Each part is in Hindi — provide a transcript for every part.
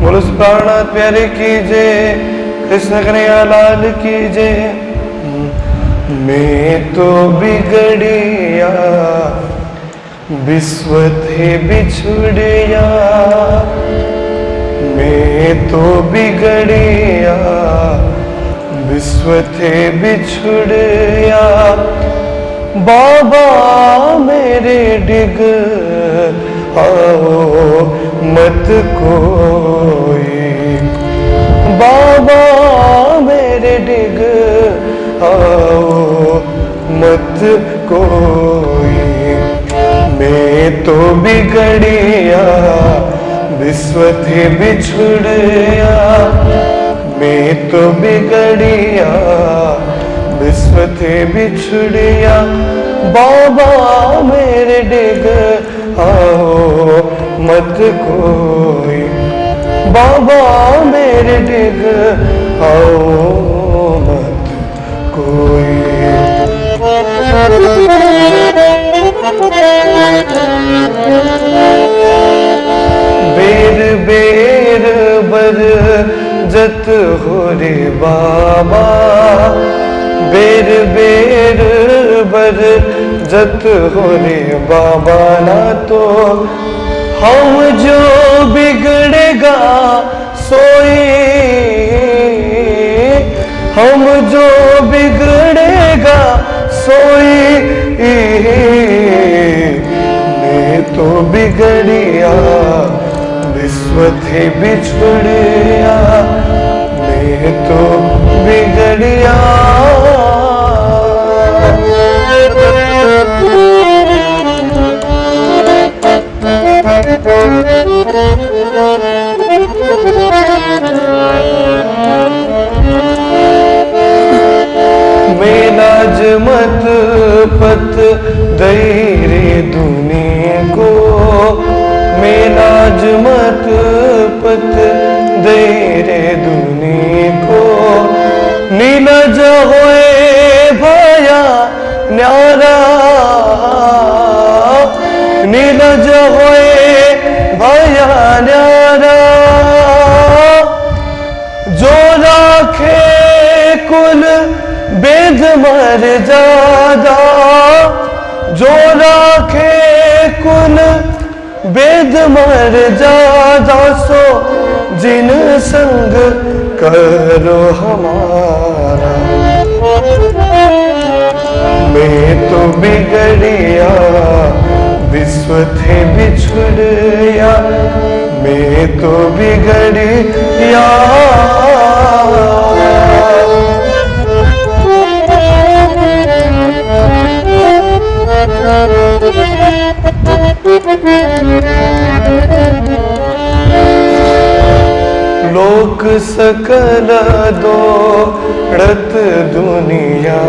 बोलो प्राणनाथ प्यारे की जय, कृष्ण कन्हैया लाल की जय। मैं तो बिगड़िया विश्व थे बिछुड़िया, मैं तो बिगड़िया विश्व थे बिछुड़िया। बाबा मेरे डिग आओ मत कोई, बाबा मेरे डिग आओ मत कोई। मैं तो बिगड़िया विश्व थे बिछुड़िया, मैं तो बिगड़िया विश्व थे बिछुड़िया। बाबा मेरे डिग आओ मत कोई, बाबा मेरे डिग आओ मत कोई। बेर बेर बर जत हो रे बाबा, बेर बेर बर जत हो रे बाबा। ना तो हम जो बिगड़ेगा सोई, हम जो बिगड़ेगा सोई। मैं तो बिगड़िया विश्व थे बिछुड़िया, मैं तो बिगड़िया। मेरा जमत पत दैरे दुनिया को, मेरा जमत पत दैरे दुनिया को। नीलज होए भया न्यारा, नीलज होए भया न्यारा। जो राखे कुल वेद मर्यादा, जो राखे कुल वेद मर्यादा। सो जिन संग करो हमारा, मैं तो बिगड़िया विश्व थे बिछुड़िया, मैं तो बिगड़िया। लोक सकल दौड़त दुनिया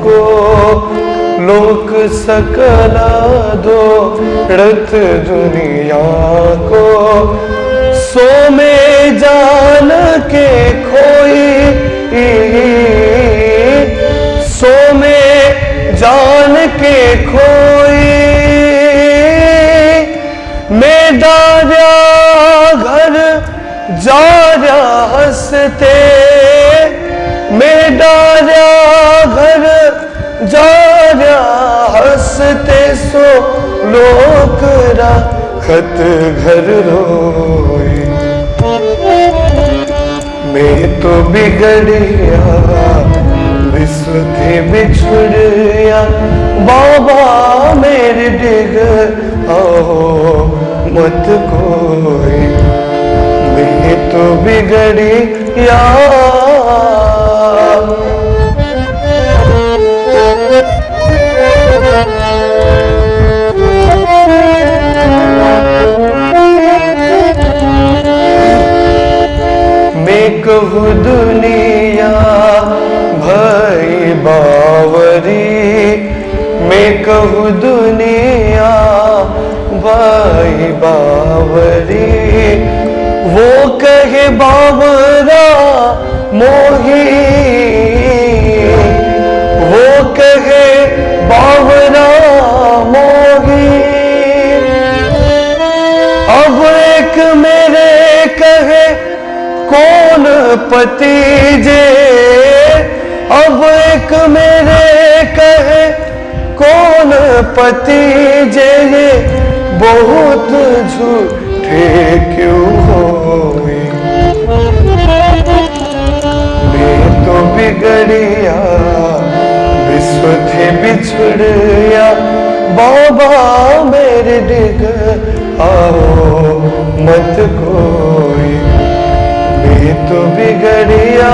को, लोक सकल दौड़त दुनिया को। सो में जान के खोई, सो में जान के खोई। मैं डारा घर जा रहा हंसते, मैं डारा घर जा रहा हंसते। सो लोक राखत घर रोए, मैं तो बिगड़िया विश्व थे बिछुड़िया। बाबा मेरे डिग आओ मत कोई, मैं तो बिगड़िया। मैं कहूँ दुनिया भई बावरी, मैं कहूँ दुनिया भई बावरी। वो कहे बावरा मोही, वो कहे बावरा मोही। अब एक मेरे कहे पति जे अब एक मेरे कहे कौन पति जे ये बहुत झूठे क्यों होए। मैं तो बिगड़िया विश्व थे बिछड़िया बाबा मेरे डिग आओ मत कोई। मैं तो बिगड़िया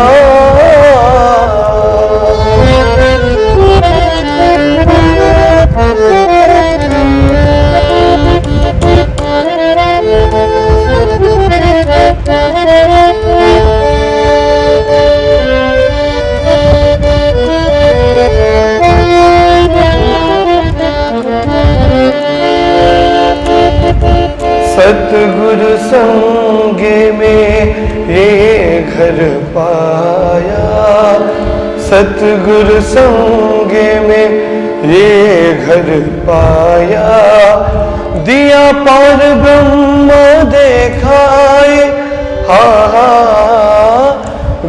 सतगुरु संगे में ये घर पाया। सतगुरु संगे में ये घर पाया। दिया पार ब्रह्म देखाए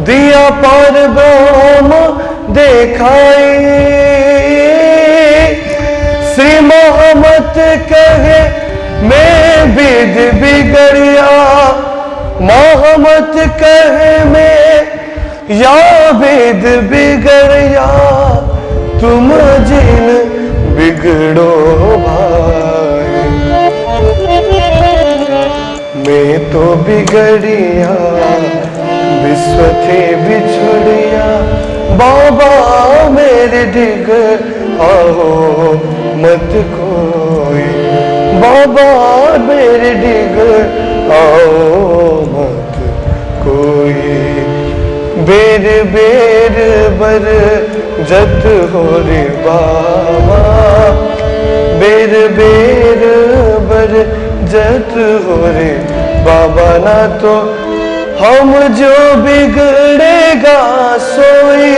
दिया पार ब्रह्म देखाए। श्री मोहम्मद कहे मैं विध बिगड़िया मोहम्मद कहे मैं या विध बिगड़िया। तुम जिन बिगड़ो भाई। मैं तो बिगड़िया विश्व थे बिछड़िया बाबा मेरे डिग आओ मत कोई। बाबा मेरे डिग आओ मत कोई। बेर बेर बर जत हो रे बाबा। बेर बेर बर जत हो रे बाबा। ना तो हम जो बिगड़ेगा सोई।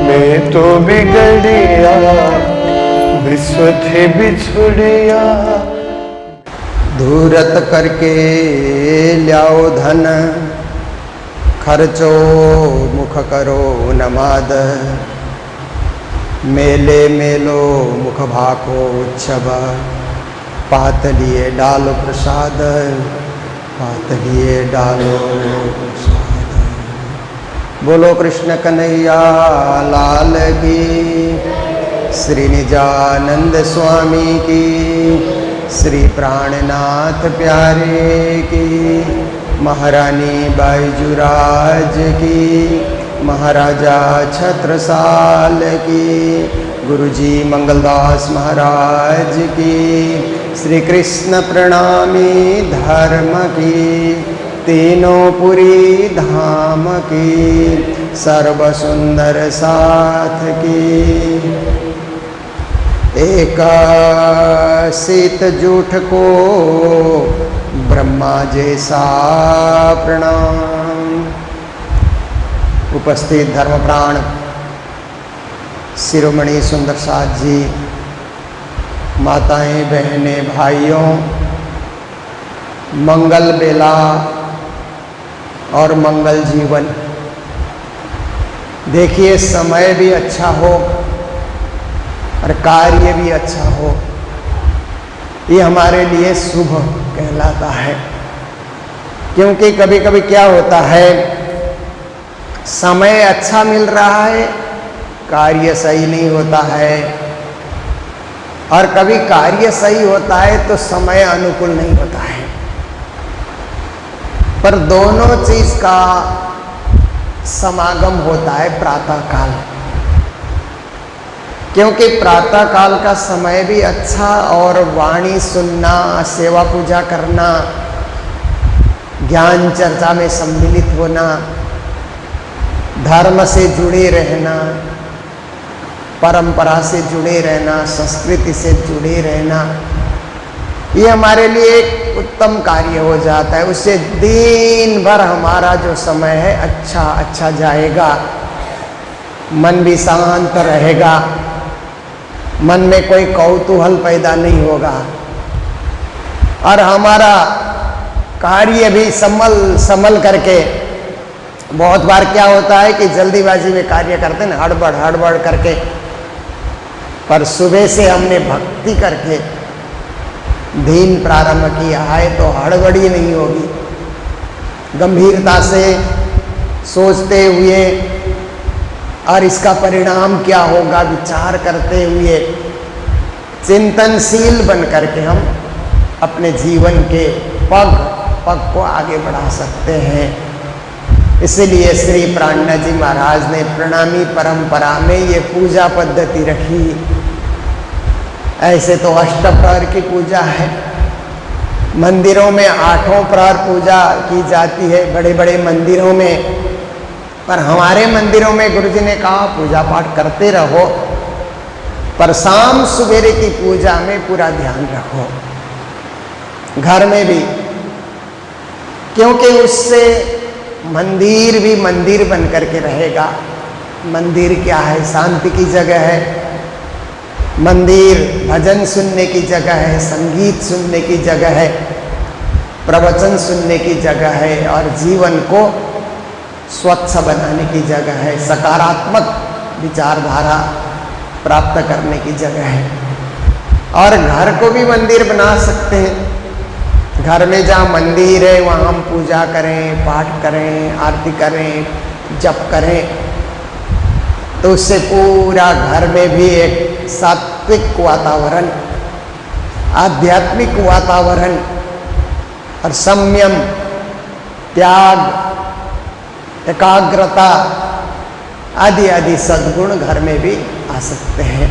मैं तो बिगड़िया विश्व थे बिछुड़िया। धूरत करके ल्याओ धन खर्चो मुख करो नमाद। मेले मेलो मुख भाको उत्सव पात लिए डालो प्रसाद। पात लिए डालो प्रसाद। बोलो कृष्ण कन्हैया लाल की। श्री निजानंद स्वामी की। श्री प्राणनाथ प्यारे की। महारानी बाईजुराज की। महाराजा छत्रसाल की। गुरुजी मंगलदास महाराज की। श्री कृष्ण प्रणामी धर्म की। तीनों पुरी धाम की। सर्व सुंदर साथ की। एक शीत जूठ को ब्रह्मा जैसा प्रणाम। उपस्थित धर्मप्राण शिरोमणि सुंदर साथ जी, माताएं बहनें भाइयों, मंगल बेला और मंगल जीवन। देखिए समय भी अच्छा हो और कार्य भी अच्छा हो, ये हमारे लिए शुभ कहलाता है। क्योंकि कभी कभी क्या होता है, समय अच्छा मिल रहा है, कार्य सही नहीं होता है, और कभी कार्य सही होता है तो समय अनुकूल नहीं होता है। पर दोनों चीज का समागम होता है प्रातः काल, क्योंकि प्रातः काल का समय भी अच्छा, और वाणी सुनना, सेवा पूजा करना, ज्ञान चर्चा में सम्मिलित होना, धर्म से जुड़े रहना, परंपरा से जुड़े रहना, संस्कृति से जुड़े रहना, ये हमारे लिए एक उत्तम कार्य हो जाता है। उससे दिन भर हमारा जो समय है अच्छा जाएगा, मन भी शांत रहेगा, मन में कोई कौतूहल पैदा नहीं होगा, और हमारा कार्य भी संभल करके, बहुत बार क्या होता है कि जल्दीबाजी में कार्य करते हैं हड़बड़ करके, पर सुबह से हमने भक्ति करके दिन प्रारंभ किया है तो हड़बड़ी नहीं होगी। गंभीरता से सोचते हुए और इसका परिणाम क्या होगा विचार करते हुए चिंतनशील बन करके हम अपने जीवन के पग को आगे बढ़ा सकते हैं। इसलिए श्री प्राणनाथ जी महाराज ने प्रणामी परंपरा में ये पूजा पद्धति रखी। ऐसे तो अष्टप्रहर की पूजा है, मंदिरों में 8 प्रहर पूजा की जाती है बड़े बड़े मंदिरों में, पर हमारे मंदिरों में गुरुजी ने कहा पूजा पाठ करते रहो, पर शाम सवेरे की पूजा में पूरा ध्यान रखो, घर में भी, क्योंकि उससे मंदिर भी मंदिर बन करके रहेगा। मंदिर क्या है? शांति की जगह है। मंदिर भजन सुनने की जगह है, संगीत सुनने की जगह है, प्रवचन सुनने की जगह है और जीवन को स्वच्छ बनाने की जगह है, सकारात्मक विचारधारा प्राप्त करने की जगह है। और घर को भी मंदिर बना सकते हैं। घर में जहाँ मंदिर है वहाँ हम पूजा करें, पाठ करें, आरती करें, जप करें, तो उससे पूरा घर में भी एक सात्विक वातावरण, आध्यात्मिक वातावरण और संयम, त्याग, एकाग्रता आदि आदि सद्गुण घर में भी आ सकते हैं।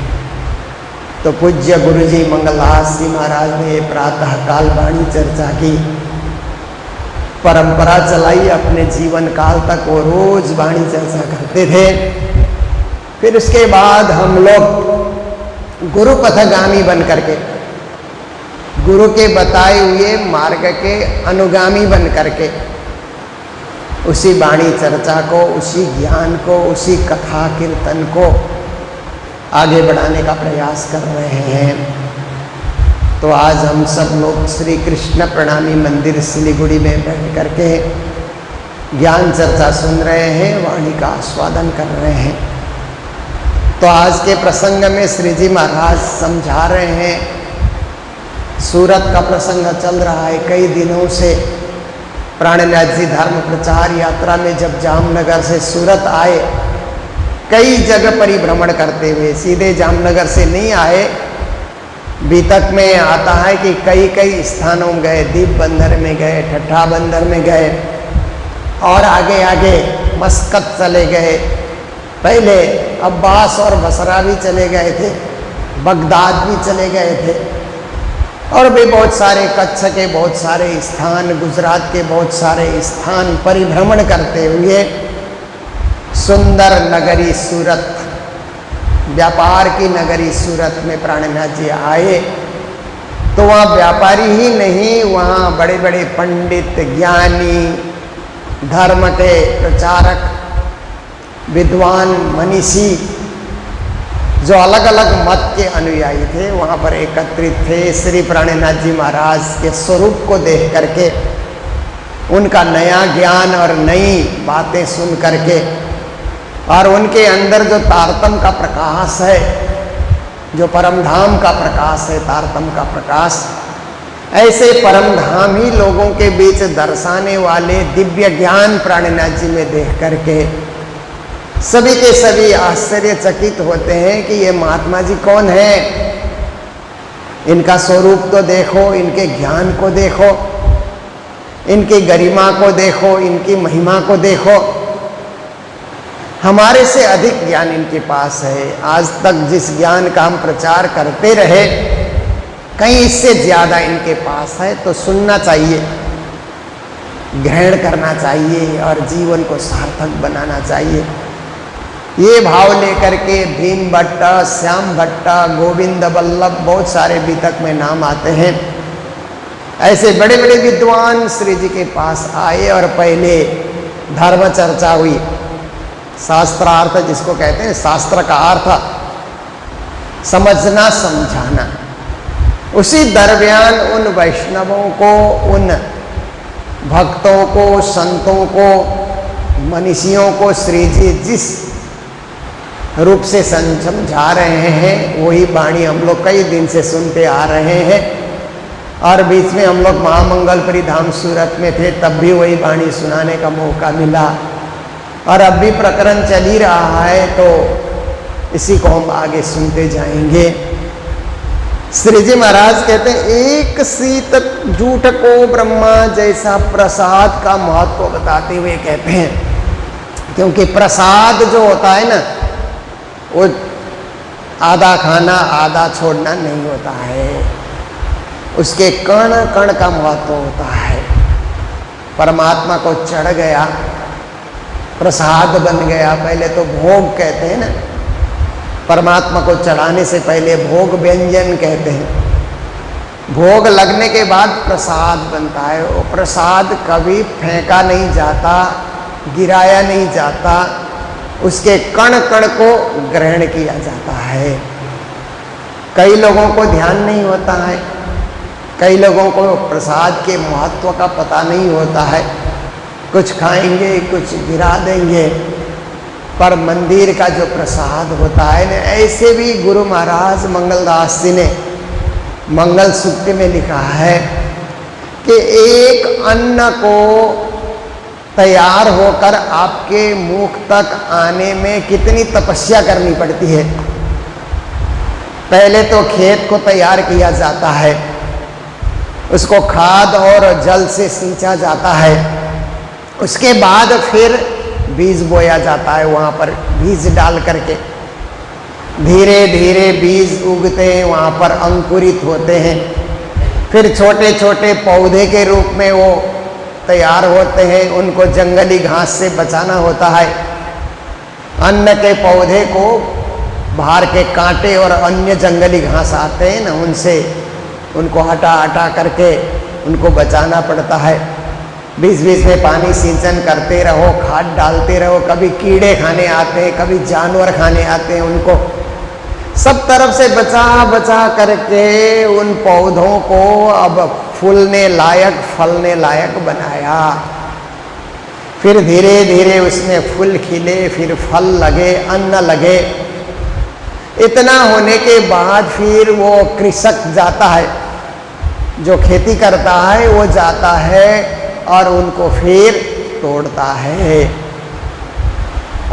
तो पूज्य गुरुजी मंगलदास जी महाराज ने प्रातः काल वाणी चर्चा की परंपरा चलाई, अपने जीवन काल तक वो रोज वाणी चर्चा करते थे। फिर उसके बाद हम लोग गुरु पथगामी बन करके, गुरु के बताए हुए मार्ग के अनुगामी बन करके उसी वाणी चर्चा को, उसी ज्ञान को, उसी कथा कीर्तन को आगे बढ़ाने का प्रयास कर रहे हैं। तो आज हम सब लोग श्री कृष्ण प्रणामी मंदिर सिलीगुड़ी में बैठ करके ज्ञान चर्चा सुन रहे हैं, वाणी का आस्वादन कर रहे हैं। तो आज के प्रसंग में श्री जी महाराज समझा रहे हैं, सूरत का प्रसंग चल रहा है कई दिनों से। प्राणनाथ जी धर्म प्रचार यात्रा में जब जामनगर से सूरत आए, कई जगह परिभ्रमण करते हुए, सीधे जामनगर से नहीं आए, बीतक में आता है कि कई स्थानों में गए, दीप बंदर में गए, ठट्ठा बंदर में गए और आगे आगे मस्कत चले गए, पहले अब्बास और बसरा भी चले गए थे, बगदाद भी चले गए थे और भी बहुत सारे, कच्छ के बहुत सारे स्थान, गुजरात के बहुत सारे स्थान परिभ्रमण करते हुए सुंदर नगरी सूरत, व्यापार की नगरी सूरत में प्राणनाथ जी आए। तो वहाँ व्यापारी ही नहीं, वहाँ बड़े बड़े पंडित, ज्ञानी, धर्म के प्रचारक, विद्वान, मनीषी, जो अलग अलग मत के अनुयायी थे वहाँ पर एकत्रित थे। श्री प्राणनाथ जी महाराज के स्वरूप को देख करके, उनका नया ज्ञान और नई बातें सुन करके और उनके अंदर जो तारतम का प्रकाश है, जो परमधाम का प्रकाश है, तारतम का प्रकाश, ऐसे परमधाम ही लोगों के बीच दर्शाने वाले दिव्य ज्ञान प्राणनाथ जी में देख करके सभी के सभी आश्चर्यचकित होते हैं कि ये महात्मा जी कौन है। इनका स्वरूप तो देखो, इनके ज्ञान को देखो, इनकी गरिमा को देखो, इनकी महिमा को देखो। हमारे से अधिक ज्ञान इनके पास है। आज तक जिस ज्ञान का हम प्रचार करते रहे, कहीं इससे ज्यादा इनके पास है। तो सुनना चाहिए, ग्रहण करना चाहिए और जीवन को सार्थक बनाना चाहिए। ये भाव लेकर के भीम भट्ट, श्याम भट्ट, गोविंद वल्लभ, बहुत सारे बीतक में नाम आते हैं। ऐसे बड़े बड़े विद्वान श्री जी के पास आए और पहले धर्म चर्चा हुई, शास्त्रार्थ जिसको कहते हैं, शास्त्र का अर्थ समझना, समझाना। उसी दरमियान उन वैष्णवों को, उन भक्तों को, संतों को, मनीषियों को श्री जी जिस रूप से समझा रहे हैं वही वाणी हम लोग कई दिन से सुनते आ रहे हैं। और बीच में हम लोग महामंगलपुरी धाम सूरत में थे, तब भी वही वाणी सुनाने का मौका मिला, और अब भी प्रकरण चल ही रहा है, तो इसी को हम आगे सुनते जाएंगे। श्री जी महाराज कहते हैं, एक शीत जूठ को ब्रह्मा जैसा प्रसाद का महत्व बताते हुए कहते हैं, क्योंकि प्रसाद जो होता है ना, वो आधा खाना आधा छोड़ना नहीं होता है, उसके कण कण का महत्व होता है। परमात्मा को चढ़ गया, प्रसाद बन गया। पहले तो भोग कहते हैं ना, परमात्मा को चढ़ाने से पहले भोग व्यंजन कहते हैं। भोग लगने के बाद प्रसाद बनता है। वो प्रसाद कभी फेंका नहीं जाता, गिराया नहीं जाता, उसके कण कण को ग्रहण किया जाता है। कई लोगों को ध्यान नहीं होता है, कई लोगों को प्रसाद के महत्व का पता नहीं होता है, कुछ खाएंगे कुछ गिरा देंगे। पर मंदिर का जो प्रसाद होता है ना, ऐसे भी गुरु महाराज मंगलदास जी ने मंगल सूक्त में लिखा है कि एक अन्न को तैयार होकर आपके मुख तक आने में कितनी तपस्या करनी पड़ती है। पहले तो खेत को तैयार किया जाता है, उसको खाद और जल से सींचा जाता है, उसके बाद फिर बीज बोया जाता है। वहाँ पर बीज डाल करके धीरे धीरे बीज उगते हैं, वहाँ पर अंकुरित होते हैं, फिर छोटे छोटे पौधे के रूप में वो तैयार होते हैं। उनको जंगली घास से बचाना होता है। अन्न के पौधे को बाहर के कांटे और अन्य जंगली घास आते हैं ना, उनसे उनको हटा हटा करके उनको बचाना पड़ता है। बीच बीच में पानी सिंचन करते रहो, खाद डालते रहो। कभी कीड़े खाने आते हैं, कभी जानवर खाने आते हैं, उनको सब तरफ से बचा बचा करके उन पौधों को अब फूलने लायक, फलने लायक बनाया। फिर धीरे धीरे उसमें फूल खिले, फिर फल लगे, अन्न लगे। इतना होने के बाद फिर वो कृषक जाता है, जो खेती करता है वो जाता है और उनको फिर तोड़ता है।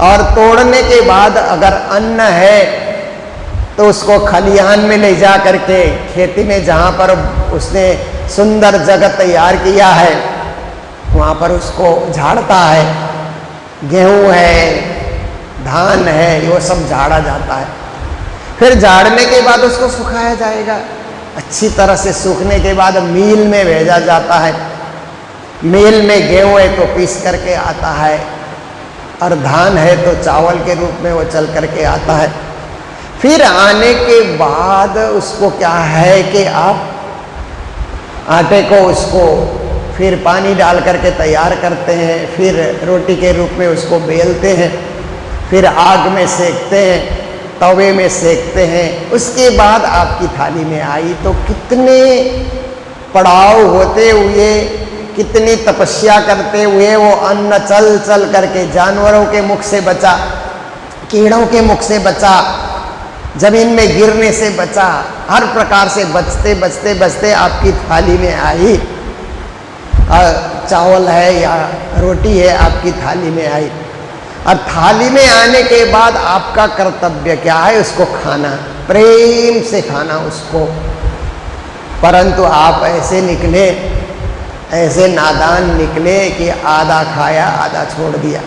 और तोड़ने के बाद अगर अन्न है तो उसको खलिहान में ले जा करके खेती में, जहाँ पर उसने सुंदर जगह तैयार किया है, वहाँ पर उसको झाड़ता है। गेहूँ है, धान है, वो सब झाड़ा जाता है। फिर झाड़ने के बाद उसको सुखाया जाएगा। अच्छी तरह से सूखने के बाद मील में भेजा जाता है। मील में गेहूँ है तो पीस करके आता है, और धान है तो चावल के रूप में वो चल करके आता है। फिर आने के बाद उसको क्या है कि आप आटे को उसको फिर पानी डाल करके तैयार करते हैं, फिर रोटी के रूप में उसको बेलते हैं, फिर आग में सेकते हैं, तवे में सेकते हैं। उसके बाद आपकी थाली में आई। तो कितने पड़ाव होते हुए, कितनी तपस्या करते हुए वो अन्न चल चल करके जानवरों के मुख से बचा, कीड़ों के मुख से बचा, जमीन में गिरने से बचा, हर प्रकार से बचते बचते बचते आपकी थाली में आई। चावल है या रोटी है, आपकी थाली में आई। और थाली में आने के बाद आपका कर्तव्य क्या है? उसको खाना, प्रेम से खाना उसको। परंतु आप ऐसे निकले, ऐसे नादान निकले कि आधा खाया आधा छोड़ दिया,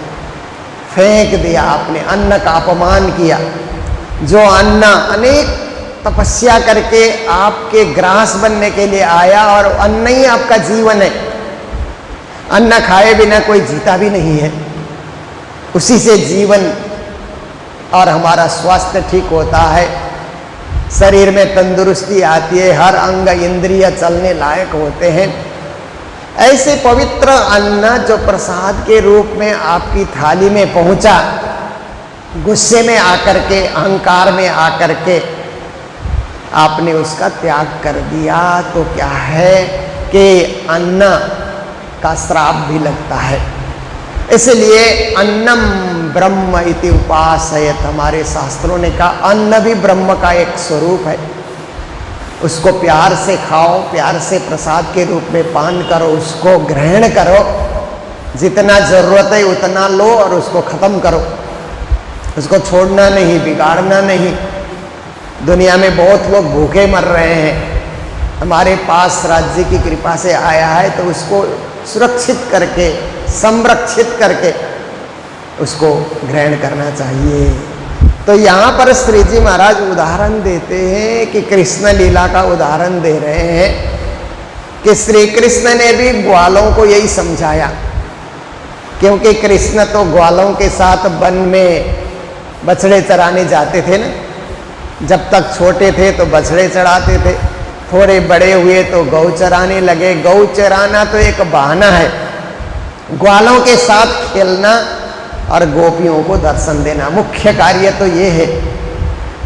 फेंक दिया आपने। अन्न का अपमान किया। जो अन्न अनेक तपस्या करके आपके ग्रास बनने के लिए आया, और अन्न ही आपका जीवन है। अन्न खाए बिना कोई जीता भी नहीं है। उसी से जीवन और हमारा स्वास्थ्य ठीक होता है, शरीर में तंदुरुस्ती आती है, हर अंग इंद्रिय चलने लायक होते हैं। ऐसे पवित्र अन्न जो प्रसाद के रूप में आपकी थाली में पहुंचा, गुस्से में आकर के, अहंकार में आकर के आपने उसका त्याग कर दिया, तो क्या है कि अन्न का श्राप भी लगता है। इसलिए अन्नम ब्रह्म इति उपासयत, हमारे शास्त्रों ने कहा अन्न भी ब्रह्म का एक स्वरूप है। उसको प्यार से खाओ, प्यार से प्रसाद के रूप में पान करो, उसको ग्रहण करो, जितना जरूरत है उतना लो और उसको खत्म करो, उसको छोड़ना नहीं, बिगाड़ना नहीं। दुनिया में बहुत लोग भूखे मर रहे हैं, हमारे पास राज्य की कृपा से आया है तो उसको सुरक्षित करके, संरक्षित करके उसको ग्रहण करना चाहिए। तो यहाँ पर श्री जी महाराज उदाहरण देते हैं कि कृष्ण लीला का उदाहरण दे रहे हैं कि श्री कृष्ण ने भी ग्वालों को यही समझाया, क्योंकि कृष्ण तो ग्वालों के साथ वन में बछड़े चराने जाते थे ना। जब तक छोटे थे तो बछड़े चराते थे, थोड़े बड़े हुए तो गौ चराने लगे। गौ चराना तो एक बहाना है, ग्वालों के साथ खेलना और गोपियों को दर्शन देना मुख्य कार्य तो ये है।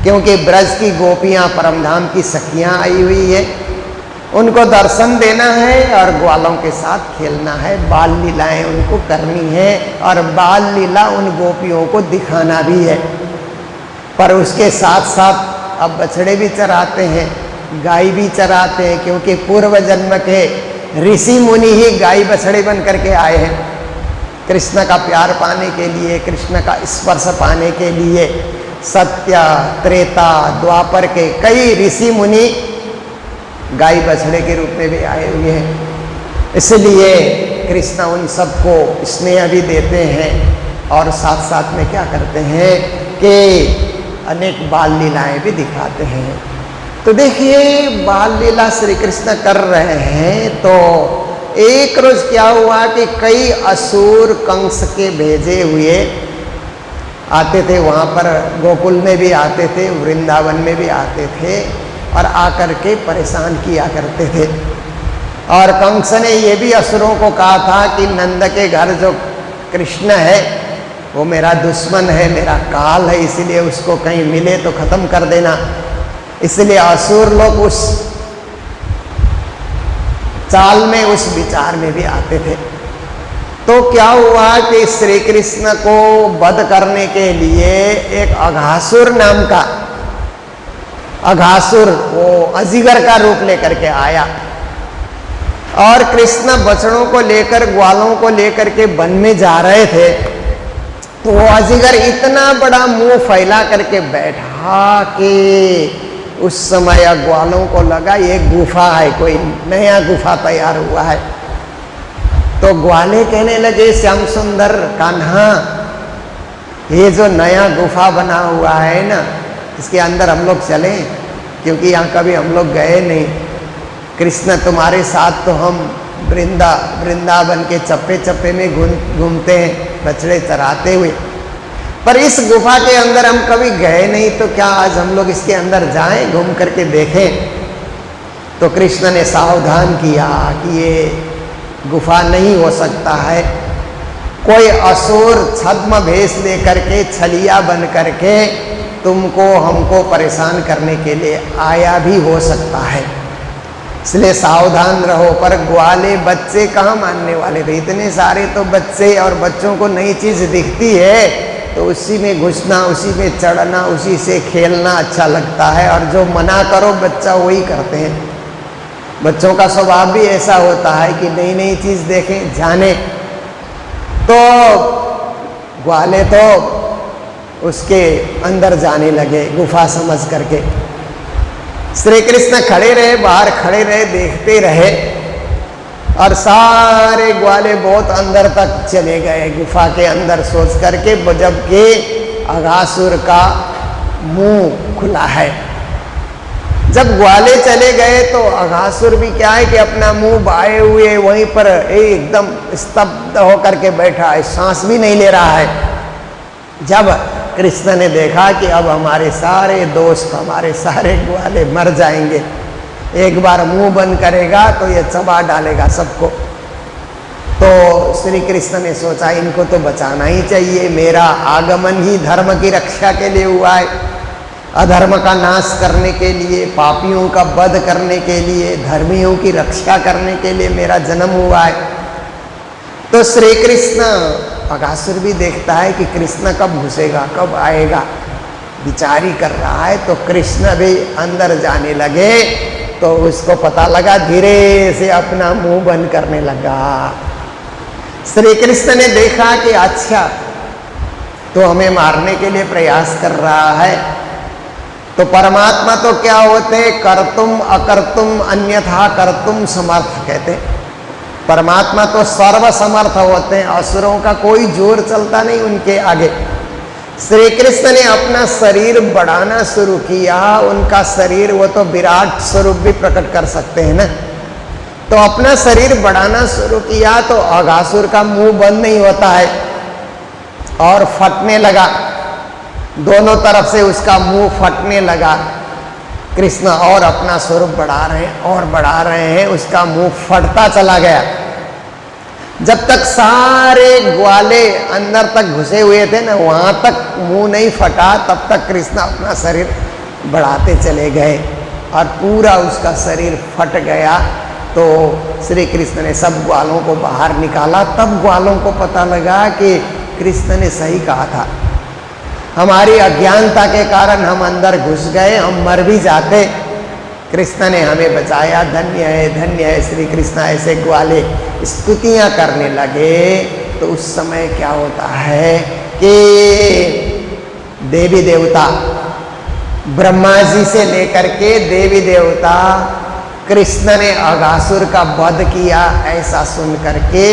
क्योंकि ब्रज की गोपियां परमधाम की सखियां आई हुई है, उनको दर्शन देना है और ग्वालों के साथ खेलना है, बाल लीलाएं उनको करनी है और बाल लीला उन गोपियों को दिखाना भी है। पर उसके साथ साथ अब बछड़े भी चराते हैं, गाय भी चराते हैं, क्योंकि पूर्व जन्म के ऋषि मुनि ही गाय बछड़े बन करके आए हैं कृष्ण का प्यार पाने के लिए, कृष्ण का स्पर्श पाने के लिए। सत्य, त्रेता, द्वापर के कई ऋषि मुनि गाय बछड़े के रूप में भी आए हुए हैं। इसलिए कृष्ण उन सबको स्नेह भी देते हैं और साथ साथ में क्या करते हैं कि अनेक बाल लीलाएं भी दिखाते हैं। तो देखिए बाल लीला श्री कृष्ण कर रहे हैं। तो एक रोज क्या हुआ कि कई असुर कंस के भेजे हुए आते थे, वहाँ पर गोकुल में भी आते थे, वृंदावन में भी आते थे और आकर के परेशान किया करते थे। और कंस ने ये भी असुरों को कहा था कि नंद के घर जो कृष्ण है वो मेरा दुश्मन है, मेरा काल है, इसलिए उसको कहीं मिले तो खत्म कर देना। इसलिए असुर लोग उस चाल में, उस विचार में भी आते थे। तो क्या हुआ कि श्री कृष्ण को वध करने के लिए एक अघासुर नाम का, अघासुर वो अजगर का रूप लेकर के आया और कृष्ण बछड़ों को लेकर, ग्वालों को लेकर के वन में जा रहे थे। तो वो अजगर इतना बड़ा मुंह फैला करके बैठा कि उस समय ग्वालों को लगा ये गुफा है, कोई नया गुफा तैयार हुआ है। तो ग्वाले कहने लगे श्याम सुंदर कान्हा, ये जो नया गुफा बना हुआ है ना, इसके अंदर हम लोग चलें, क्योंकि यहाँ कभी हम लोग गए नहीं। कृष्ण तुम्हारे साथ तो हम वृंदावन के चप्पे चप्पे में घूमते हैं बछड़े चराते हुए, पर इस गुफा के अंदर हम कभी गए नहीं, तो क्या आज हम लोग इसके अंदर जाएं, घूम करके देखें। तो कृष्ण ने सावधान किया कि ये गुफा नहीं हो सकता है, कोई असुर छद्म भेष लेकर के, छलिया बन करके तुमको हमको परेशान करने के लिए आया भी हो सकता है, इसलिए सावधान रहो। पर ग्वाले बच्चे कहाँ मानने वाले थे, इतने सारे तो बच्चे, और बच्चों को नई चीज दिखती है तो उसी में घुसना, उसी में चढ़ना, उसी से खेलना अच्छा लगता है, और जो मना करो बच्चा वही करते हैं। बच्चों का स्वभाव भी ऐसा होता है कि नई नई चीज देखें, जाने। तो ग्वाले तो उसके अंदर जाने लगे गुफा समझ करके। श्री कृष्ण खड़े रहे, बाहर खड़े रहे, देखते रहे, और सारे ग्वाले बहुत अंदर तक चले गए गुफा के अंदर, सोच करके जबकि अघासुर का मुंह खुला है। जब ग्वाले चले गए तो अघासुर भी क्या है कि अपना मुंह बाए हुए वहीं पर एकदम स्तब्ध होकर के बैठा है, सांस भी नहीं ले रहा है। जब कृष्ण ने देखा कि अब हमारे सारे दोस्त, हमारे सारे ग्वाले मर जाएंगे, एक बार मुंह बंद करेगा तो ये चबा डालेगा सबको, तो श्री कृष्ण ने सोचा इनको तो बचाना ही चाहिए। मेरा आगमन ही धर्म की रक्षा के लिए हुआ है, अधर्म का नाश करने के लिए, पापियों का वध करने के लिए, धर्मियों की रक्षा करने के लिए मेरा जन्म हुआ है। तो श्री कृष्ण, अगासुर भी देखता है कि कृष्ण कब घुसेगा, कब आएगा, विचार ही कर रहा है। तो कृष्ण भी अंदर जाने लगे, तो उसको पता लगा, धीरे से अपना मुंह बंद करने लगा। श्री कृष्ण ने देखा कि अच्छा, तो हमें मारने के लिए प्रयास कर रहा है। तो परमात्मा तो क्या होते, कर्तुम अकर्तुम अन्यथा कर्तुम समर्थ कहते हैं। परमात्मा तो सर्व समर्थ होते हैं, असुरों का कोई जोर चलता नहीं उनके आगे। श्री कृष्ण ने अपना शरीर बढ़ाना शुरू किया, उनका शरीर वो तो विराट स्वरूप भी प्रकट कर सकते हैं ना। तो अपना शरीर बढ़ाना शुरू किया तो अगासुर का मुंह बंद नहीं होता है और फटने लगा, दोनों तरफ से उसका मुंह फटने लगा। कृष्ण और अपना स्वरूप बढ़ा रहे हैं और बढ़ा रहे हैं, उसका मुंह फटता चला गया। जब तक सारे ग्वाले अंदर तक घुसे हुए थे ना, वहां तक मुंह नहीं फटा, तब तक कृष्ण अपना शरीर बढ़ाते चले गए और पूरा उसका शरीर फट गया। तो श्री कृष्ण ने सब ग्वालों को बाहर निकाला। तब ग्वालों को पता लगा कि कृष्ण ने सही कहा था, हमारी अज्ञानता के कारण हम अंदर घुस गए, हम मर भी जाते, कृष्ण ने हमें बचाया, धन्य है श्री कृष्ण। ऐसे ग्वाले स्तुतियां करने लगे। तो उस समय क्या होता है कि देवी देवता, ब्रह्मा जी से लेकर के देवी देवता, कृष्ण ने अगासुर का वध किया ऐसा सुन करके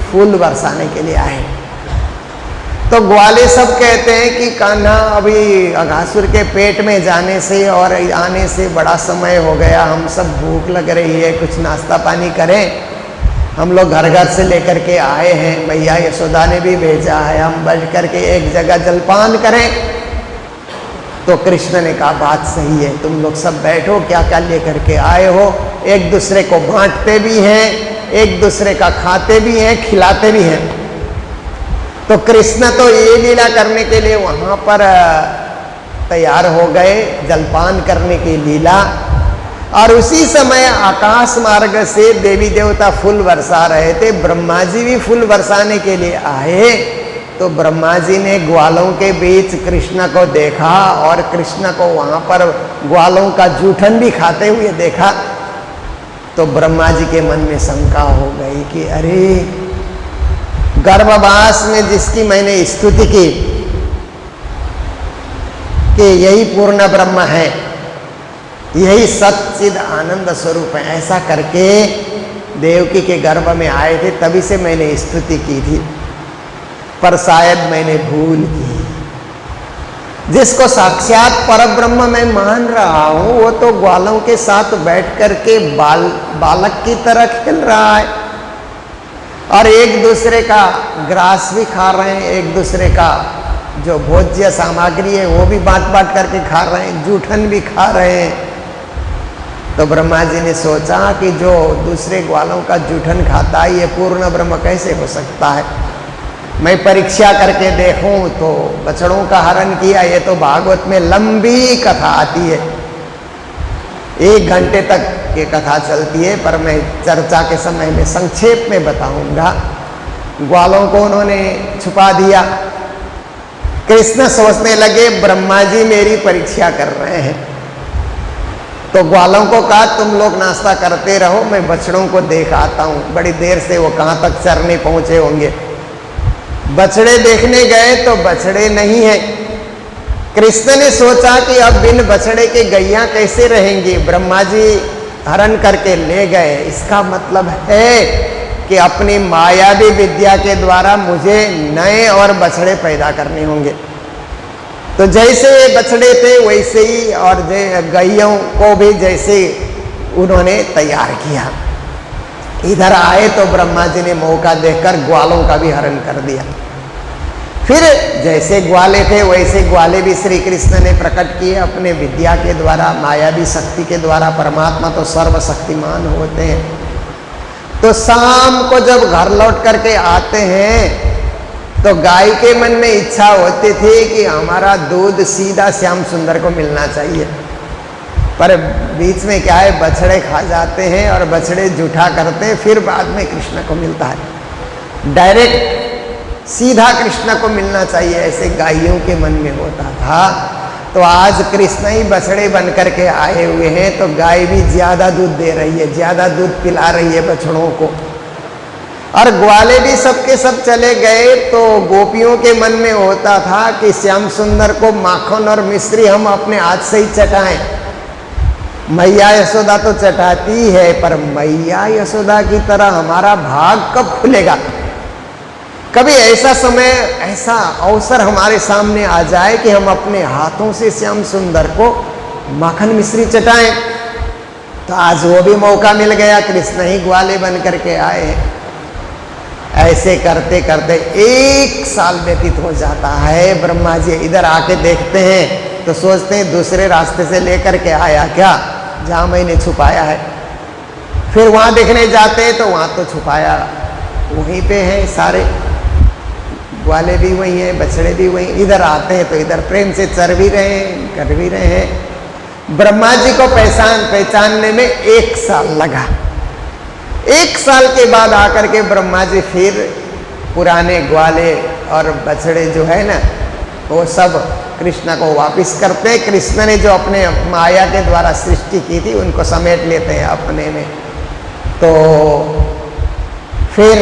फूल बरसाने के लिए आए। तो ग्वाले सब कहते हैं कि कान्हा, अभी अगासुर के पेट में जाने से और आने से बड़ा समय हो गया, हम सब भूख लग रही है, कुछ नाश्ता पानी करें। हम लोग घर घर से लेकर के आए हैं, मैया यशोदा ने भी भेजा है, हम बैठ करके एक जगह जलपान करें। तो कृष्ण ने कहा बात सही है, तुम लोग सब बैठो, क्या क्या लेकर के आए हो। एक दूसरे को बांटते भी हैं, एक दूसरे का खाते भी हैं, खिलाते भी हैं। तो कृष्ण तो ये लीला करने के लिए वहां पर तैयार हो गए, जलपान करने की लीला। और उसी समय आकाश मार्ग से देवी देवता फूल बरसा रहे थे, ब्रह्मा जी भी फूल बरसाने के लिए आए। तो ब्रह्मा जी ने ग्वालों के बीच कृष्ण को देखा और कृष्ण को वहां पर ग्वालों का जूठन भी खाते हुए देखा। तो ब्रह्मा जी के मन में शंका हो गई कि अरे, गर्भवास में जिसकी मैंने स्तुति की कि यही पूर्ण ब्रह्म है, यही सच्चिद आनंद स्वरूप है, ऐसा करके देवकी के गर्भ में आए थे, तभी से मैंने स्तुति की थी, पर शायद मैंने भूल की। जिसको साक्षात परब्रह्म मैं मान रहा हूं, वो तो ग्वालों के साथ बैठ करके बालक की तरह खेल रहा है और एक दूसरे का ग्रास भी खा रहे हैं, एक दूसरे का जो भोज्य सामग्री है वो भी बांट बांट करके खा रहे हैं, जूठन भी खा रहे हैं। तो ब्रह्मा जी ने सोचा कि जो दूसरे ग्वालों का जूठन खाता है, ये पूर्ण ब्रह्म कैसे हो सकता है। मैं परीक्षा करके देखूं तो बछड़ों का हरण किया। ये तो भागवत में लंबी कथा आती है, 1 घंटे तक ये कथा चलती है, पर मैं चर्चा के समय में संक्षेप में बताऊंगा। ग्वालों को उन्होंने छुपा दिया। कृष्ण सोचने लगे ब्रह्मा जी मेरी परीक्षा कर रहे हैं। तो ग्वालों को कहा तुम लोग नाश्ता करते रहो, मैं बछड़ों को देख आता हूँ। बड़ी देर से वो कहाँ तक चरने पहुँचे होंगे। बछड़े देखने गए तो बछड़े नहीं है। कृष्ण ने सोचा कि अब बिन बछड़े के गैया कैसे रहेंगी। ब्रह्मा जी हरण करके ले गए। इसका मतलब है कि अपनी मायावी विद्या के द्वारा मुझे नए और बछड़े पैदा करने होंगे। तो जैसे बछड़े थे वैसे ही और गैयों को भी जैसे उन्होंने तैयार किया। इधर आए तो ब्रह्मा जी ने मौका देखकर ग्वालों का भी हरण कर दिया। फिर जैसे ग्वाले थे वैसे ग्वाले भी श्री कृष्ण ने प्रकट किए अपने विद्या के द्वारा, मायावी शक्ति के द्वारा। परमात्मा तो सर्वशक्तिमान होते हैं। तो शाम को जब घर लौट करके आते हैं तो गाय के मन में इच्छा होती थी कि हमारा दूध सीधा श्याम सुंदर को मिलना चाहिए, पर बीच में क्या है, बछड़े खा जाते हैं और बछड़े जूठा करते हैं, फिर बाद में कृष्ण को मिलता है। डायरेक्ट सीधा कृष्ण को मिलना चाहिए, ऐसे गायों के मन में होता था। तो आज कृष्ण ही बछड़े बन करके आए हुए हैं, तो गाय भी ज्यादा दूध दे रही है, ज्यादा दूध पिला रही है बछड़ों को। और ग्वाले भी सबके सब चले गए, तो गोपियों के मन में होता था कि श्याम सुंदर को माखन और मिश्री हम अपने हाथ से ही चटाएं। मैया यशोदा तो चटाती है, पर मैया यशोदा की तरह हमारा भाग कब खुलेगा? कभी ऐसा समय, ऐसा अवसर हमारे सामने आ जाए कि हम अपने हाथों से श्याम सुंदर को माखन मिश्री चटाएं। तो आज वो भी मौका मिल गया, कृष्ण ही ग्वाले बन करके आए हैं। ऐसे करते करते 1 साल व्यतीत हो जाता है। ब्रह्मा जी इधर आके देखते हैं तो सोचते हैं दूसरे रास्ते से लेकर के आया क्या, जहाँ मैंने छुपाया है। फिर वहाँ देखने जाते हैं तो वहाँ तो छुपाया वहीं पे है, सारे ग्वाले भी वही हैं, बछड़े भी वही। इधर आते हैं तो इधर प्रेम से चर भी रहे हैं, कर भी रहे हैं। ब्रह्मा जी को पहचानने में 1 साल लगा। 1 साल के बाद आकर के ब्रह्मा जी फिर पुराने ग्वाले और बछड़े जो है ना, वो सब कृष्ण को वापिस करते हैं। कृष्ण ने जो अपने माया के द्वारा सृष्टि की थी उनको समेट लेते हैं अपने में। तो फिर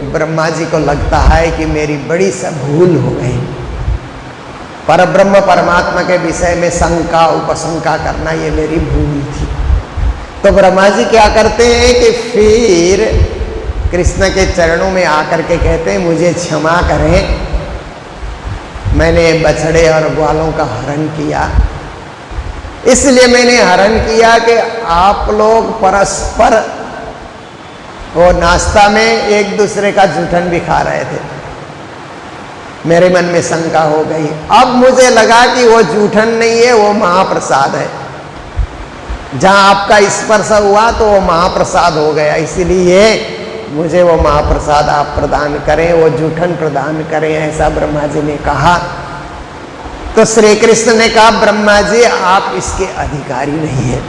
ब्रह्मा जी को लगता है कि मेरी बड़ी सी भूल हो गई। पर ब्रह्म परमात्मा के विषय में शंका उपशंका करना ये मेरी भूल थी। तो ब्रह्मा जी क्या करते हैं कि फिर कृष्ण के चरणों में आकर के कहते हैं मुझे क्षमा करें, मैंने बछड़े और ग्वालों का हरण किया। इसलिए मैंने हरण किया कि आप लोग परस्पर वो नाश्ता में एक दूसरे का जूठन भी खा रहे थे। मेरे मन में शंका हो गई। अब मुझे लगा कि वो जूठन नहीं है, वो महाप्रसाद है। जहाँ आपका स्पर्श हुआ तो वो महाप्रसाद हो गया, इसीलिए मुझे वो महाप्रसाद आप प्रदान करें, वो जूठन प्रदान करें, ऐसा ब्रह्मा जी ने कहा। तो श्री कृष्ण ने कहा ब्रह्मा जी आप इसके अधिकारी नहीं है,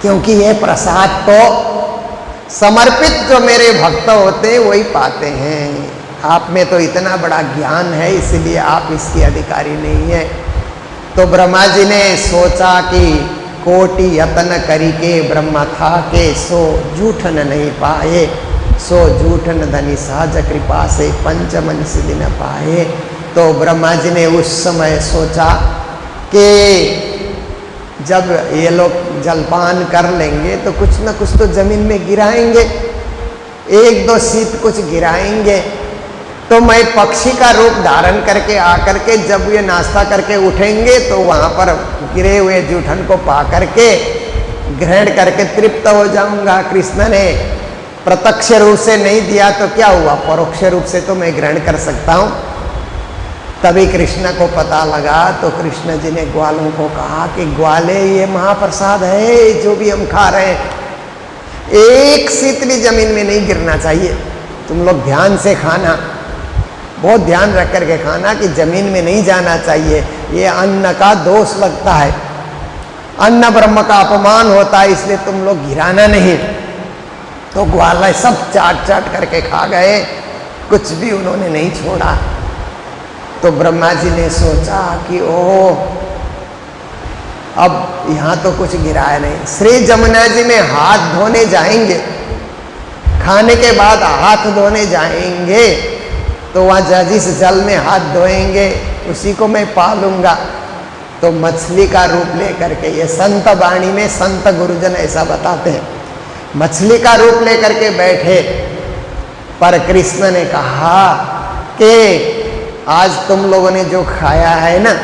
क्योंकि ये प्रसाद तो समर्पित जो मेरे भक्त होते हैं वही पाते हैं। आप में तो इतना बड़ा ज्ञान है, इसलिए आप इसके अधिकारी नहीं है। तो ब्रह्मा जी ने सोचा कि कोटि यत्न करी के ब्रह्मा था के सो जूठन नहीं पाए, सो जूठन धनी सहज कृपा से पंचमन सिद्धि न पाए। तो ब्रह्मा जी ने उस समय सोचा कि जब ये लोग जलपान कर लेंगे तो कुछ न कुछ तो जमीन में गिराएंगे, 1-2 शीत कुछ गिराएंगे। तो मैं पक्षी का रूप धारण करके आकर के जब ये नाश्ता करके उठेंगे तो वहाँ पर गिरे हुए जूठन को पा करके ग्रहण करके तृप्त हो जाऊंगा। कृष्ण ने प्रत्यक्ष रूप से नहीं दिया तो क्या हुआ, परोक्ष रूप से तो मैं ग्रहण कर सकता हूँ। तभी कृष्ण को पता लगा तो कृष्ण जी ने ग्वालों को कहा कि ग्वाले ये महाप्रसाद है जो भी हम खा रहे हैं, 1 शीत भी जमीन में नहीं गिरना चाहिए। तुम लोग ध्यान से खाना, बहुत ध्यान रख करके खाना कि जमीन में नहीं जाना चाहिए। ये अन्न का दोष लगता है, अन्न ब्रह्म का अपमान होता है, इसलिए तुम लोग गिराना नहीं। तो ग्वाला सब चाट चाट करके खा गए, कुछ भी उन्होंने नहीं छोड़ा। तो ब्रह्मा जी ने सोचा कि ओह अब यहाँ तो कुछ गिराया नहीं। श्री जमुना जी में हाथ धोने जाएंगे, खाने के बाद हाथ धोने जाएंगे तो वहाँ जिस जल में हाथ धोएंगे उसी को मैं पालूंगा। तो मछली का रूप लेकर के, ये संत वाणी में संत गुरुजन ऐसा बताते हैं, मछली का रूप लेकर के बैठे। पर कृष्ण ने कहा कि आज तुम लोगों ने जो खाया है ना,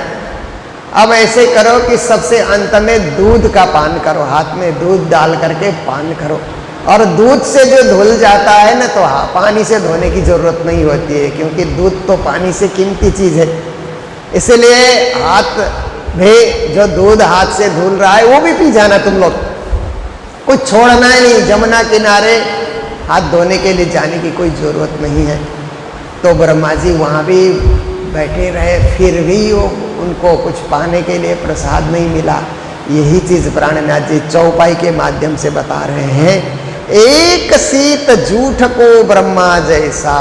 अब ऐसे करो कि सबसे अंत में दूध का पान करो, हाथ में दूध डाल करके पान करो। और दूध से जो धुल जाता है ना तो पानी से धोने की जरूरत नहीं होती है, क्योंकि दूध तो पानी से कीमती चीज है। इसलिए हाथ में जो दूध हाथ से धुल रहा है वो भी पी जाना तुम लोग, कुछ छोड़ना ही नहीं। जमुना किनारे हाथ धोने के लिए जाने की कोई जरूरत नहीं है। तो ब्रह्मा जी वहाँ भी बैठे रहे, फिर भी वो उनको कुछ पाने के लिए प्रसाद नहीं मिला। यही चीज़ प्राणनाथ जी चौपाई के माध्यम से बता रहे हैं। एक सीत झूठ को ब्रह्मा जैसा,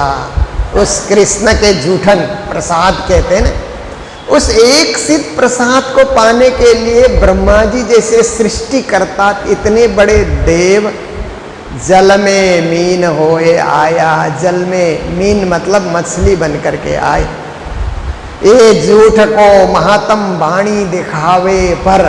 उस कृष्ण के झूठन प्रसाद कहते हैं ना, उस एक सीत प्रसाद को पाने के लिए ब्रह्मा जी जैसे सृष्टिकर्ता इतने बड़े देव जल में मीन होए आया, जल में मीन मतलब मछली बन करके आए। ये झूठ को महात्म वाणी दिखावे पर,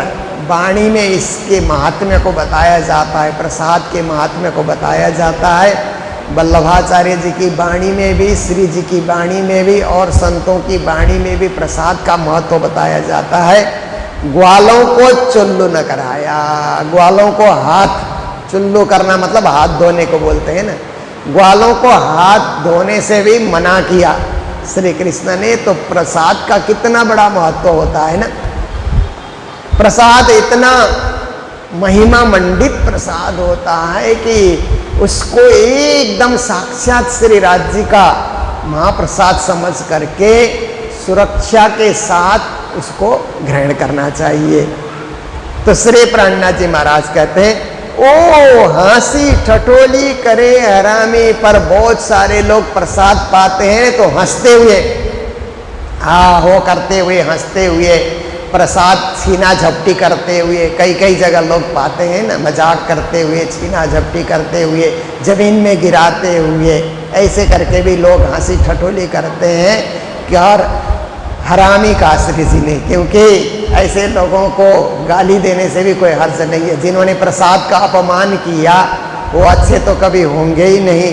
वाणी में इसके महात्म्य को बताया जाता है, प्रसाद के महात्म्य को बताया जाता है। वल्लभाचार्य जी की वाणी में भी, श्री जी की वाणी में भी और संतों की वाणी में भी प्रसाद का महत्व बताया जाता है। ग्वालों को चुल्लू न कराया, ग्वालों को हाथ, चुल्लू करना मतलब हाथ धोने को बोलते हैं ना, ग्वालों को हाथ धोने से भी मना किया श्री कृष्ण ने। तो प्रसाद का कितना बड़ा महत्व होता है ना। प्रसाद इतना महिमा मंडित प्रसाद होता है कि उसको एकदम साक्षात श्री राज्य का महाप्रसाद समझ करके सुरक्षा के साथ उसको ग्रहण करना चाहिए। तो श्री प्राणनाथ जी महाराज कहते हैं, ओ हंसी ठठोली करे हरामी, पर बहुत सारे लोग प्रसाद पाते हैं तो हंसते हुए, हाँ हो करते हुए, हंसते हुए, प्रसाद छीना झपटी करते हुए, कई कई जगह लोग पाते हैं ना, मजाक करते हुए, छीना झपटी करते हुए, जमीन में गिराते हुए, ऐसे करके भी लोग हंसी ठठोली करते हैं कि और हरामी का श्री जी ने, क्योंकि ऐसे लोगों को गाली देने से भी कोई हर्ज नहीं है। जिन्होंने प्रसाद का अपमान किया वो अच्छे तो कभी होंगे ही नहीं।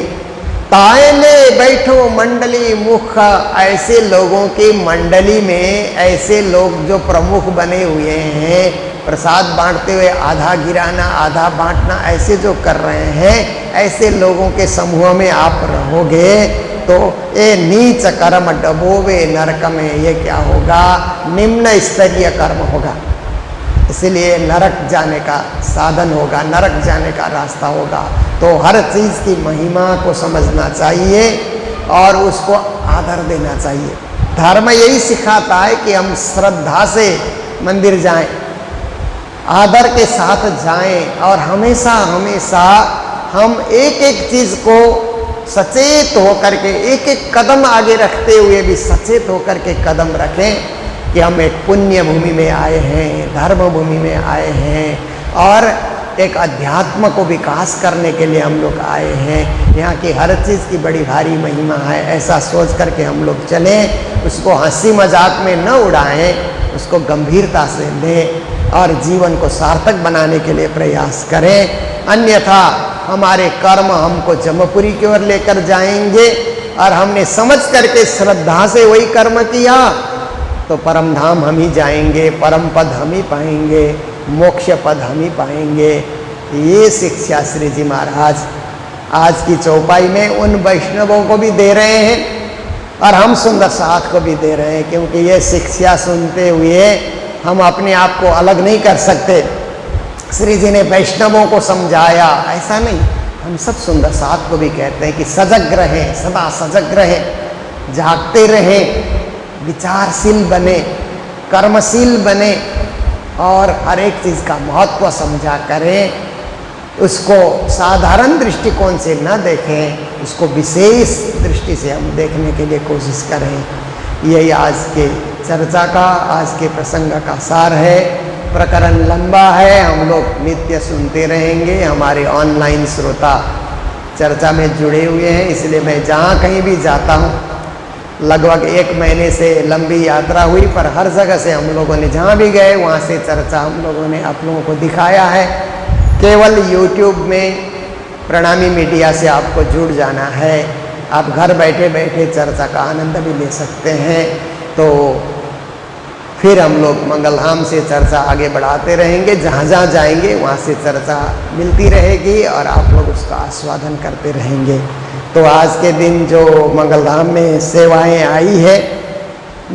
तायले बैठो मंडली मुख, ऐसे लोगों की मंडली में ऐसे लोग जो प्रमुख बने हुए हैं, प्रसाद बांटते हुए आधा गिराना आधा बांटना ऐसे जो कर रहे हैं, ऐसे लोगों के समूह में आप रहोगे तो ये नीच कर्म डबोवे नरक में, ये क्या होगा, निम्न स्तरीय कर्म होगा। इसलिए नरक जाने का साधन होगा, नरक जाने का रास्ता होगा। तो हर चीज़ की महिमा को समझना चाहिए और उसको आदर देना चाहिए। धर्म यही सिखाता है कि हम श्रद्धा से मंदिर जाएं, आदर के साथ जाएं और हमेशा हमेशा हम एक एक चीज़ को सचेत होकर के, एक एक कदम आगे रखते हुए भी सचेत होकर के कदम रखें कि हम एक पुण्य भूमि में आए हैं, धर्म भूमि में आए हैं और एक अध्यात्म को विकास करने के लिए हम लोग आए हैं। यहाँ की हर चीज़ की बड़ी भारी महिमा है, ऐसा सोच करके हम लोग चलें, उसको हंसी मजाक में न उड़ाएं, उसको गंभीरता से लें और जीवन को सार्थक बनाने के लिए प्रयास करें। अन्यथा हमारे कर्म हमको जमपुरी की ओर लेकर जाएंगे और हमने समझ करके श्रद्धा से वही कर्म किया तो परम धाम हम ही जाएंगे, परम पद हम ही पाएंगे, मोक्ष पद हम ही पाएंगे। ये शिक्षा श्री जी महाराज आज की चौपाई में उन वैष्णवों को भी दे रहे हैं और हम सुंदर साथ को भी दे रहे हैं, क्योंकि ये शिक्षा सुनते हुए हम अपने आप को अलग नहीं कर सकते। श्री जी ने वैष्णवों को समझाया, ऐसा नहीं, हम सब सुंदर साथ को भी कहते हैं कि सजग रहें, सदा सजग रहें, जागते रहें, विचारशील बने, कर्मशील बने और हर एक चीज़ का महत्व समझा करें। उसको साधारण दृष्टिकोण से न देखें, उसको विशेष दृष्टि से हम देखने के लिए कोशिश करें। यही आज के चर्चा का, आज के प्रसंग का सार है। प्रकरण लंबा है, हम लोग नित्य सुनते रहेंगे। हमारे ऑनलाइन श्रोता चर्चा में जुड़े हुए हैं, इसलिए मैं जहाँ कहीं भी जाता हूँ, लगभग 1 महीने से लंबी यात्रा हुई, पर हर जगह से हम लोगों ने जहाँ भी गए वहाँ से चर्चा हम लोगों ने आप लोगों को दिखाया है। केवल YouTube में प्रणामी मीडिया से आपको जुड़ जाना है, आप घर बैठे बैठे चर्चा का आनंद भी ले सकते हैं। तो फिर हम लोग मंगलधाम से चर्चा आगे बढ़ाते रहेंगे, जहाँ जहाँ जाएंगे वहाँ से चर्चा मिलती रहेगी और आप लोग उसका आस्वादन करते रहेंगे। तो आज के दिन जो मंगलधाम में सेवाएं आई है,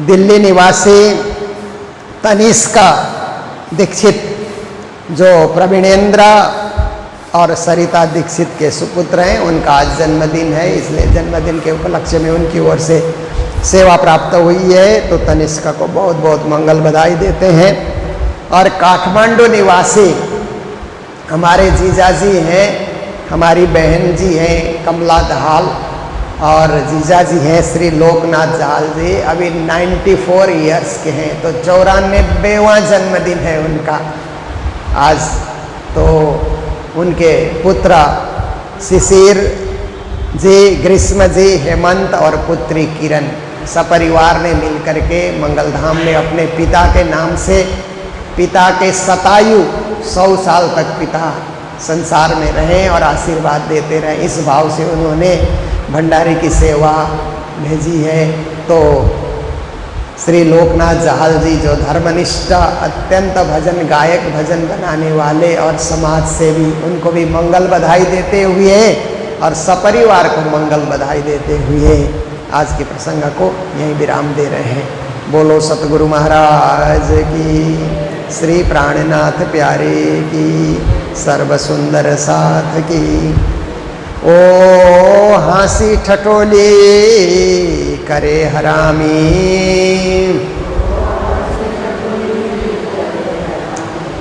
दिल्ली निवासी तनिष्का दीक्षित जो प्रवीणेंद्र और सरिता दीक्षित के सुपुत्र हैं, उनका आज जन्मदिन है, इसलिए जन्मदिन के उपलक्ष्य में उनकी ओर से सेवा प्राप्त हुई है। तो तनिष्का को बहुत बहुत मंगल बधाई देते हैं। और काठमांडू निवासी हमारे जीजाजी हैं हमारी बहन जी हैं कमला दहाल और जीजा जी हैं श्री लोकनाथ जहाल जी, अभी 94 ईयर्स के हैं, तो 94वां जन्मदिन है उनका आज। तो उनके पुत्र शिशिर जी, ग्रीष्म जी, हेमंत और पुत्री किरण सपरिवार ने मिलकर के मंगलधाम में अपने पिता के नाम से, पिता के शतायु 100 साल तक पिता संसार में रहें और आशीर्वाद देते रहें, इस भाव से उन्होंने भंडारे की सेवा भेजी है। तो श्री लोकनाथ जहाल जी जो धर्मनिष्ठ अत्यंत भजन गायक, भजन बनाने वाले और समाज सेवी, उनको भी मंगल बधाई देते हुए और सपरिवार को मंगल बधाई देते हुए आज के प्रसंग को यहीं विराम दे रहे हैं। बोलो सतगुरु महाराज की, श्री प्राणनाथ प्यारे की, सर्व सुंदर साथ की। ओ हंसी ठठोली करे हरामी,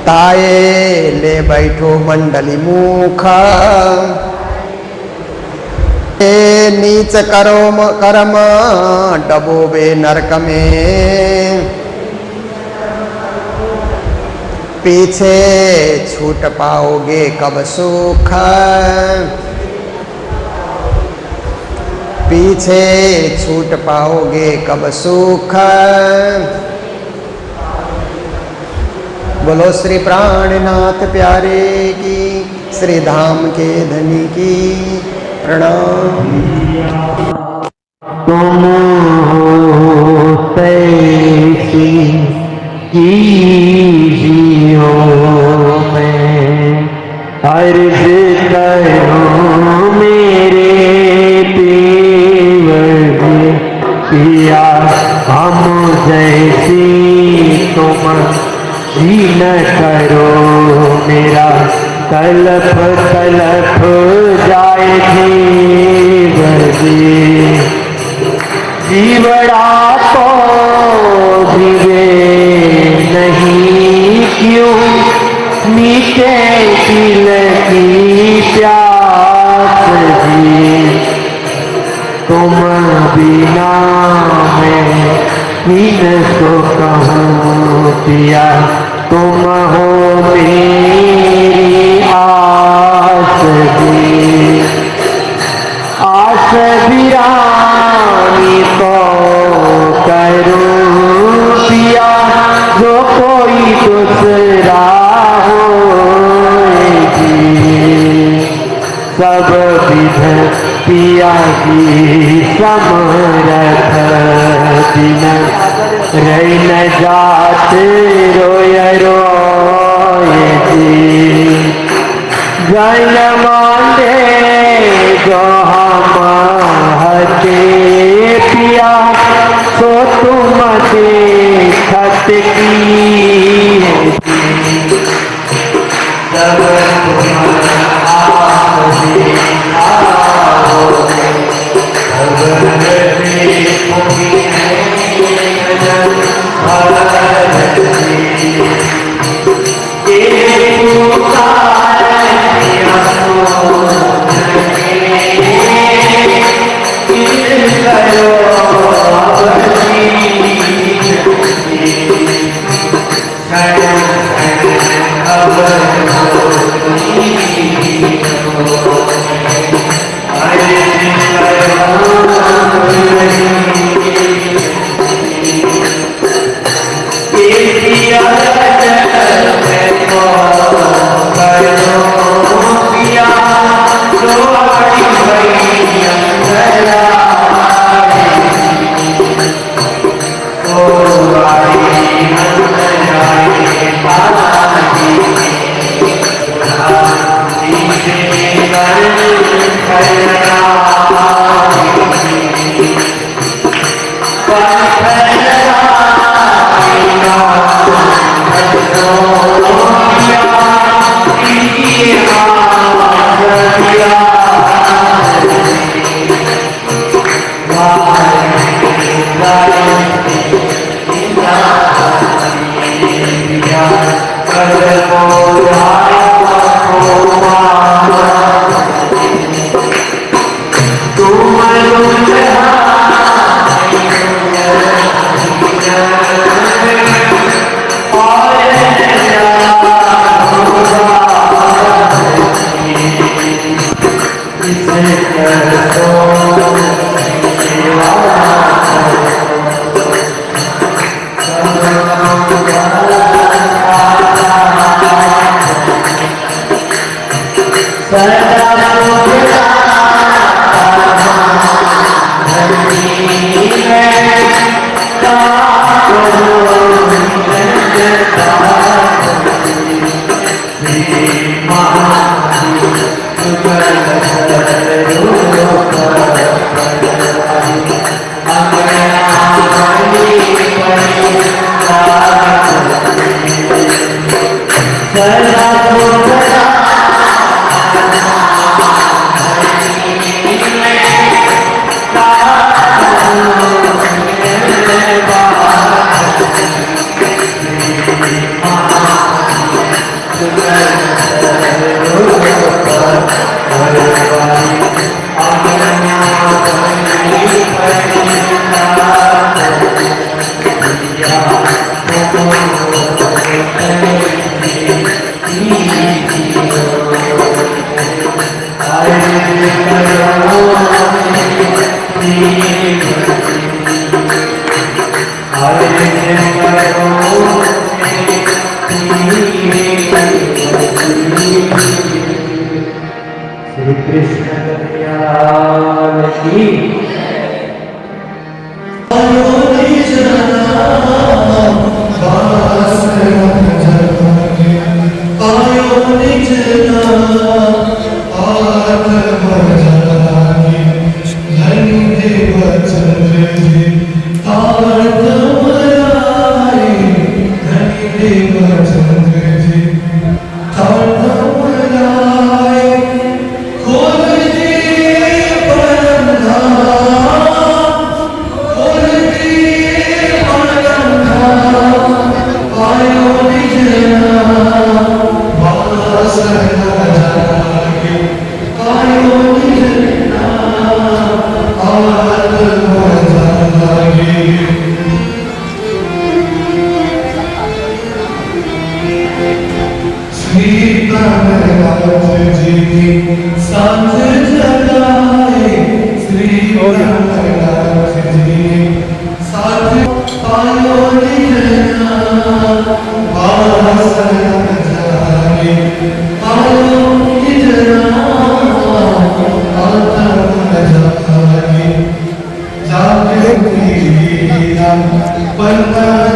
ताए ले बैठो मंडली मुखा, नीच करो कर्म डबोबे नरक में, पीछे छूट पाओगे कब सुख, पीछे छूट पाओगे कब सुख। बोलो श्री प्राणनाथ प्यारे की, श्री धाम के धनी की प्रणाम। तुम हो तैसी कीजियो मैं अर्ज करो मेरे देवर पिया, हम जैसी तुम जी न करो, मेरा तलप तलप जाए देवर जीवड़ा तो जीवे नहीं क्यों, मीठे दिल की प्यास जी, तुम बिना मैं बिन सो कहूँ पिया, तुम हो मेरी आस जी, आस बिरानी तो करूं पिया, जो कोई दूसरा हो जी, सब विध पिया की समरथ दिन, रही न जात रोय रोय जी, जन मांडे जो हम हते पिया, तो तुम देखत की सब जाके